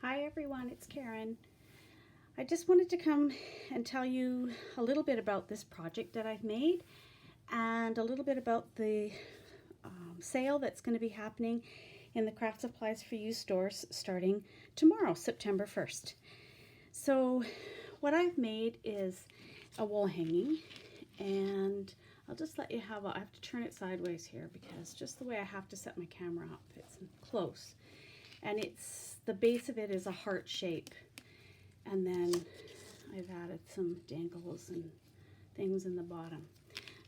Hi everyone, it's Karen. I just wanted to come and tell you a little bit about this project that I've made and a little bit about the sale that's going to be happening in the Craft Supplies for You stores starting tomorrow, September 1st. So what I've made is a wall hanging, and I'll just let you I have to turn it sideways here because just the way I have to set my camera up, it's close. And the base of it is a heart shape, and then I've added some dangles and things in the bottom.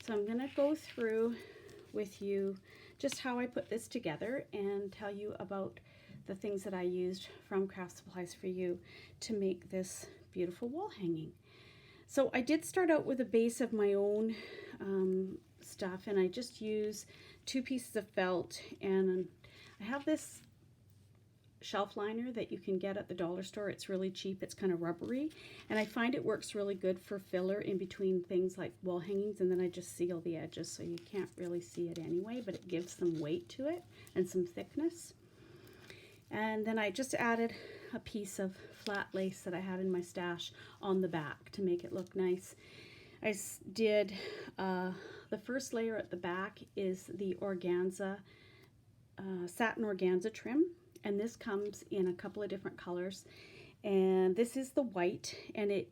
So I'm going to go through with you just how I put this together and tell you about the things that I used from Craft Supplies for You to make this beautiful wall hanging. So I did start out with a base of my own stuff, and I just use 2 pieces of felt, and I have this shelf liner that you can get at the dollar store. It's really cheap, it's kind of rubbery, and I find it works really good for filler in between things like wall hangings, and then I just seal the edges so you can't really see it anyway, but it gives some weight to it and some thickness. And then I just added a piece of flat lace that I had in my stash on the back to make it look nice. I did the first layer at the back is the organza, satin organza trim, and this comes in a couple of different colors, and this is the white, and it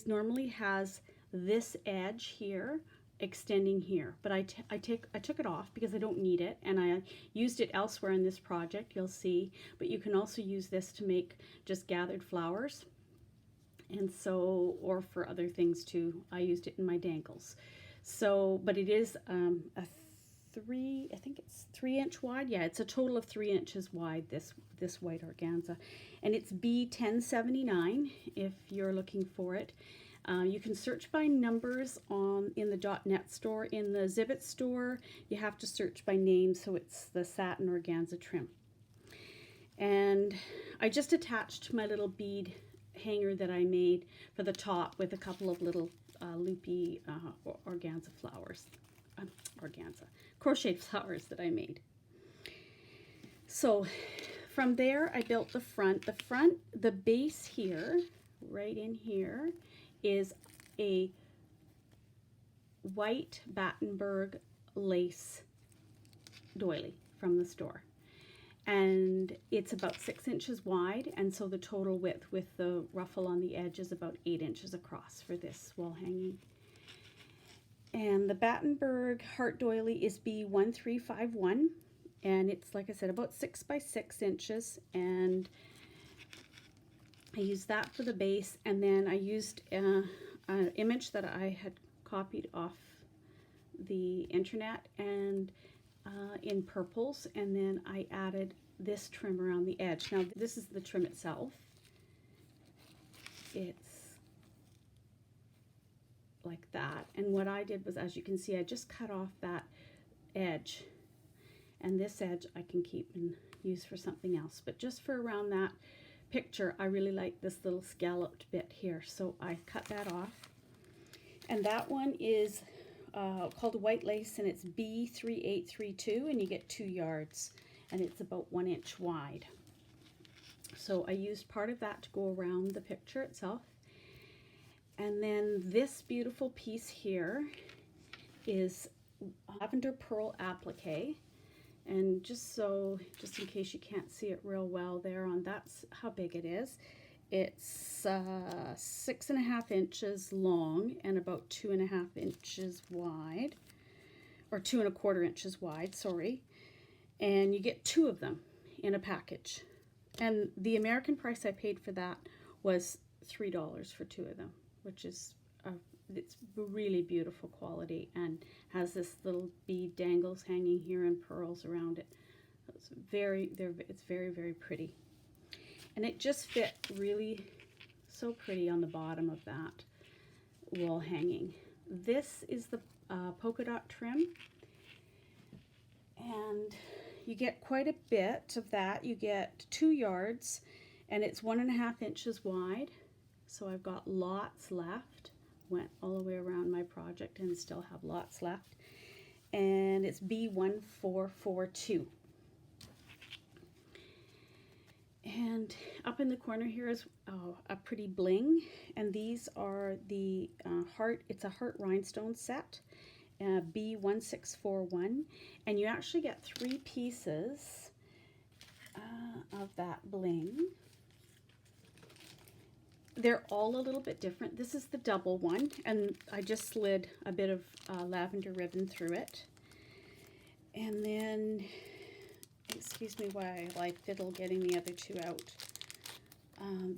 normally has this edge here extending here, but I took it off because I don't need it, and I used it elsewhere in this project, you'll see. But you can also use this to make just gathered flowers, and so, or for other things too. I used it in my dangles. So, but it is I think it's 3-inch wide. Yeah, it's a total of 3 inches wide, this white organza, and it's B1079 if you're looking for it. You can search by numbers in the .net store. In the Zibbet store, you have to search by name, so it's the satin organza trim. And I just attached my little bead hanger that I made for the top with a couple of little loopy organza flowers. Crocheted flowers that I made. So from there I built the front. The base here, right in here, is a white Battenberg lace doily from the store. And it's about 6 inches wide, and so the total width with the ruffle on the edge is about 8 inches across for this wall hanging. And the Battenberg heart doily is B1351, and it's, like I said, about 6 by 6 inches, and I used that for the base. And then I used an image that I had copied off the internet and in purples, and then I added this trim around the edge. Now this is the trim itself. It's like that, and what I did was, as you can see, I just cut off that edge, and this edge I can keep and use for something else, but just for around that picture I really like this little scalloped bit here, so I cut that off. And that one is called white lace, and it's B3832, and you get 2 yards, and it's about 1 inch wide. So I used part of that to go around the picture itself. And then this beautiful piece here is lavender pearl applique, and just in case you can't see it real well there on, that's how big it is. It's 6.5 inches long and about 2.5 inches wide, or 2.25 inches wide, sorry. And you get 2 of them in a package, and the American price I paid for that was $3 for 2 of them, which is it's really beautiful quality, and has this little bead dangles hanging here and pearls around it. It's very, very pretty, and it just fit really so pretty on the bottom of that wall hanging. This is the polka dot trim, and you get quite a bit of that. You get 2 yards, and it's 1.5 inches wide. So I've got lots left. Went all the way around my project and still have lots left. And it's B1442. And up in the corner here is a pretty bling, and these are the it's a heart rhinestone set, B1641, and you actually get 3 pieces of that bling. They're all a little bit different. This is the double one, and I just slid a bit of lavender ribbon through it. And then, excuse me while I fiddle getting the other 2 out.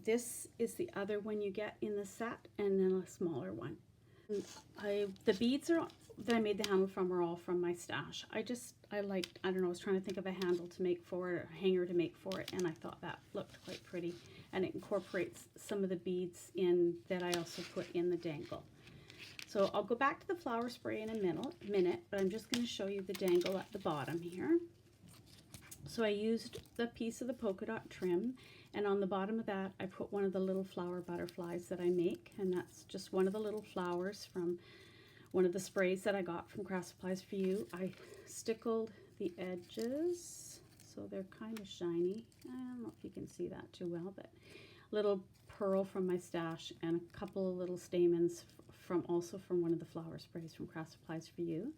This is the other one you get in the set, and then a smaller one. The beads that I made the handle from are all from my stash. I don't know, I was trying to think of a handle to make for it, or a hanger to make for it, and I thought that looked quite pretty. And it incorporates some of the beads in that I also put in the dangle. So I'll go back to the flower spray in a minute, but I'm just going to show you the dangle at the bottom here. So I used the piece of the polka dot trim, and on the bottom of that I put one of the little flower butterflies that I make, and that's just one of the little flowers from one of the sprays that I got from Craft Supplies for You. I stickled the edges so they're kind of shiny. I don't know if you can see that too well, but little pearl from my stash and a couple of little stamens also from one of the flower sprays from Craft Supplies for You.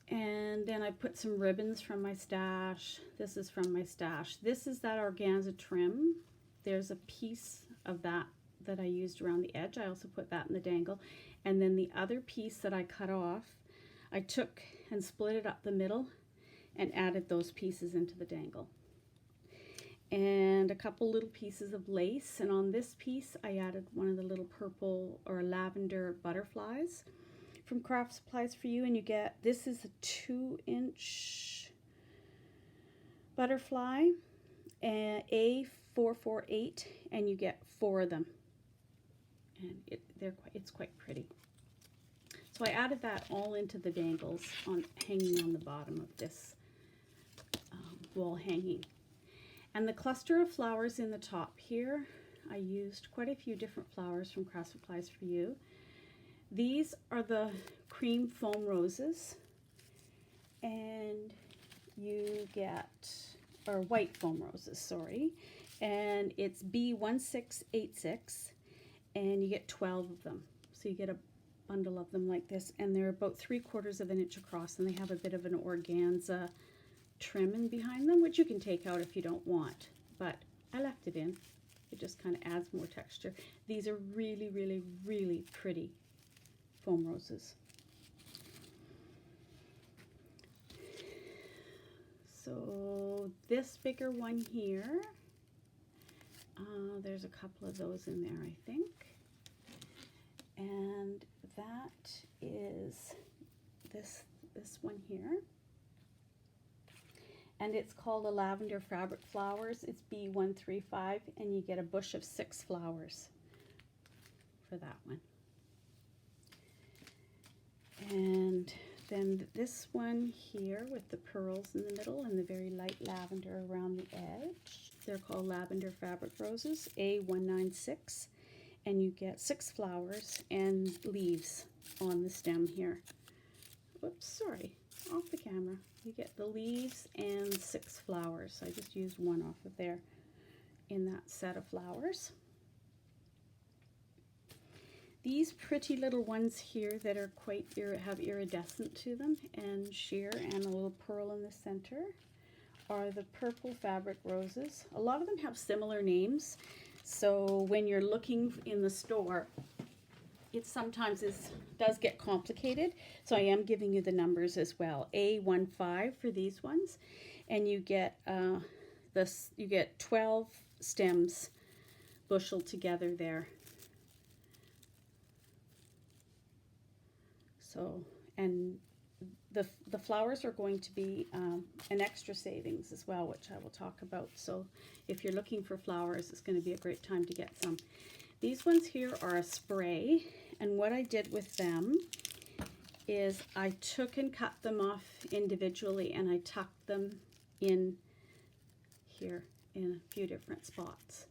And then I put some ribbons from my stash. This is from my stash. This is that organza trim. There's a piece of that I used around the edge. I also put that in the dangle. And then the other piece that I cut off, I took and split it up the middle and added those pieces into the dangle. And a couple little pieces of lace, and on this piece I added one of the little purple or lavender butterflies from Craft Supplies for You, and you get, this is a 2-inch butterfly, A448, and you get 4 of them, and it's quite pretty. So I added that all into the dangles hanging on the bottom of this wall hanging. And the cluster of flowers in the top here, I used quite a few different flowers from Craft Supplies for You. These are the cream foam roses, and you get, or white foam roses, sorry, and it's B1686, and you get 12 of them. So you get a bundle of them like this, and they're about 3/4 of an inch across, and they have a bit of an organza trim in behind them, which you can take out if you don't want, but I left it in. It just kind of adds more texture. These are really, really, really pretty foam roses. So this bigger one here, there's a couple of those in there, I think, and that is this one here. And it's called a lavender fabric flowers. It's B135, and you get a bush of 6 flowers for that one. And then this one here with the pearls in the middle and the very light lavender around the edge. They're called lavender fabric roses, A196, and you get 6 flowers and leaves on the stem here. Whoops, sorry, off the camera. You get the leaves and 6 flowers. I just used one off of there in that set of flowers. These pretty little ones here that are quite have iridescent to them and sheer and a little pearl in the center are the purple fabric roses. A lot of them have similar names, so when you're looking in the store, it sometimes does get complicated, so I am giving you the numbers as well. A15 for these ones, and you get 12 stems busheled together there. So, and the flowers are going to be an extra savings as well, which I will talk about. So if you're looking for flowers, it's going to be a great time to get some. These ones here are a spray, and what I did with them is I took and cut them off individually, and I tucked them in here in a few different spots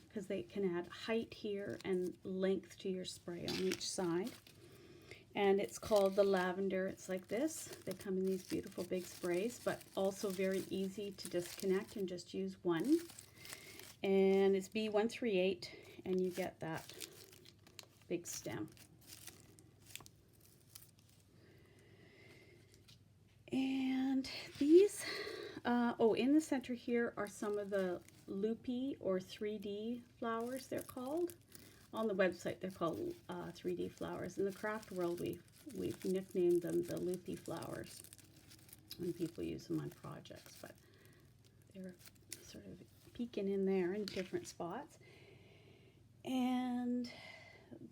because they can add height here and length to your spray on each side. And it's called the lavender. It's like this. They come in these beautiful big sprays, but also very easy to disconnect and just use one. And it's B138, and you get that big stem. And these, in the center here are some of the loopy or 3D flowers, they're called. On the website, they're called 3D flowers. In the craft world, we've nicknamed them the loopy flowers when people use them on projects, but they're sort of peeking in there in different spots. And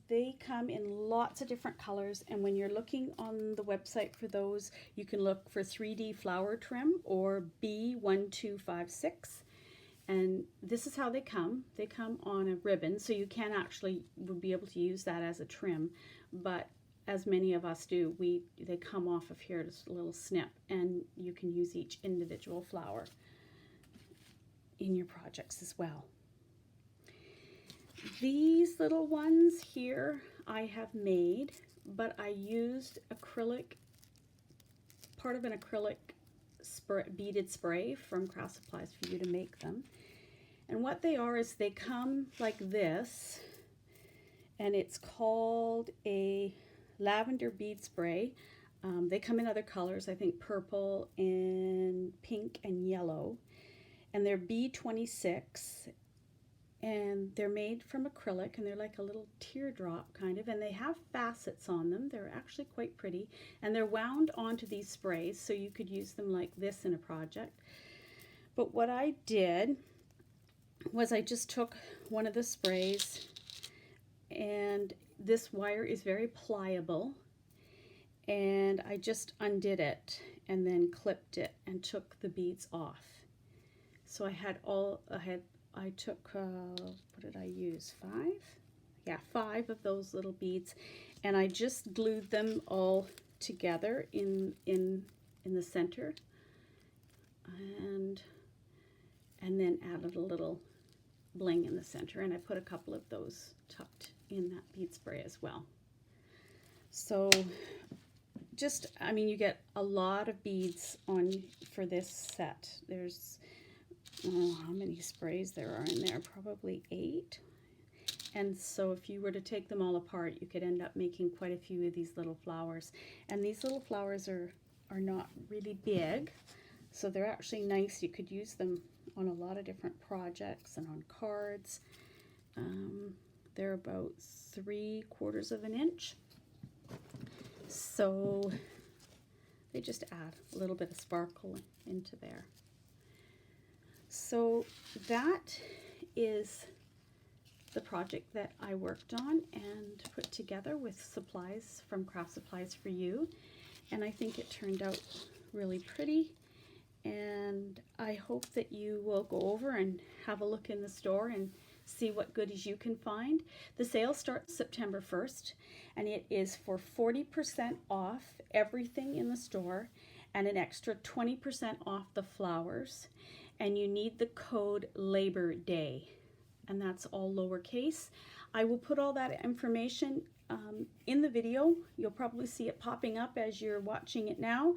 they come in lots of different colors, and when you're looking on the website for those, you can look for 3D flower trim or B1256. And this is how they come. They come on a ribbon, so you can actually would be able to use that as a trim, but as many of us do, they come off of here, just a little snip, and you can use each individual flower in your projects as well. These little ones here I have made, but I used acrylic, part of an acrylic beaded spray from Craft Supplies for you to make them. And what they are is they come like this, and it's called a lavender bead spray. They come in other colors, I think purple and pink and yellow, and they're B26, and they're made from acrylic, and they're like a little teardrop kind of, and they have facets on them. They're actually quite pretty, and they're wound onto these sprays, so you could use them like this in a project. But what I did was I just took one of the sprays, and this wire is very pliable, and I just undid it and then clipped it and took the beads off. So I took, what did I use, 5? Yeah, 5 of those little beads, and I just glued them all together in the center, and then added a little bling in the center, and I put a couple of those tucked in that bead spray as well. So just, I mean, you get a lot of beads on for this set. There's, oh, how many sprays there are in there? Probably 8. And so if you were to take them all apart, you could end up making quite a few of these little flowers. And these little flowers are not really big, so they're actually nice. You could use them on a lot of different projects and on cards. They're about 3/4 of an inch. So they just add a little bit of sparkle into there. So that is the project that I worked on and put together with supplies from Craft Supplies for You. And I think it turned out really pretty. And I hope that you will go over and have a look in the store and see what goodies you can find. The sale starts September 1st, and it is for 40% off everything in the store and an extra 20% off the flowers. And you need the code Labor Day, and that's all lowercase. I will put all that information in the video. You'll probably see it popping up as you're watching it now,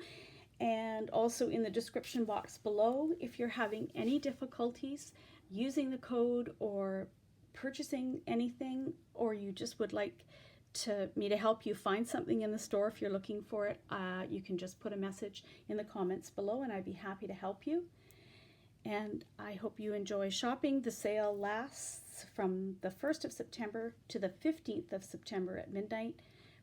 and also in the description box below. If you're having any difficulties using the code or purchasing anything, or you just would like me to help you find something in the store if you're looking for it, you can just put a message in the comments below and I'd be happy to help you. And I hope you enjoy shopping. The sale lasts from the 1st of September to the 15th of September at midnight.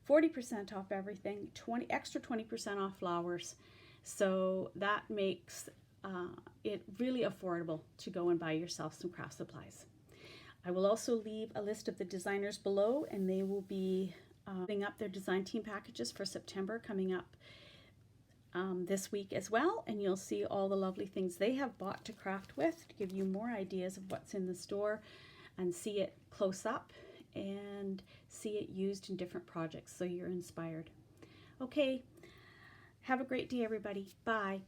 40% off everything, extra 20% off flowers. So that makes it really affordable to go and buy yourself some craft supplies. I will also leave a list of the designers below, and they will be putting up their design team packages for September coming up this week as well, and you'll see all the lovely things they have bought to craft with to give you more ideas of what's in the store and see it close up and see it used in different projects so you're inspired. Okay, have a great day everybody. Bye.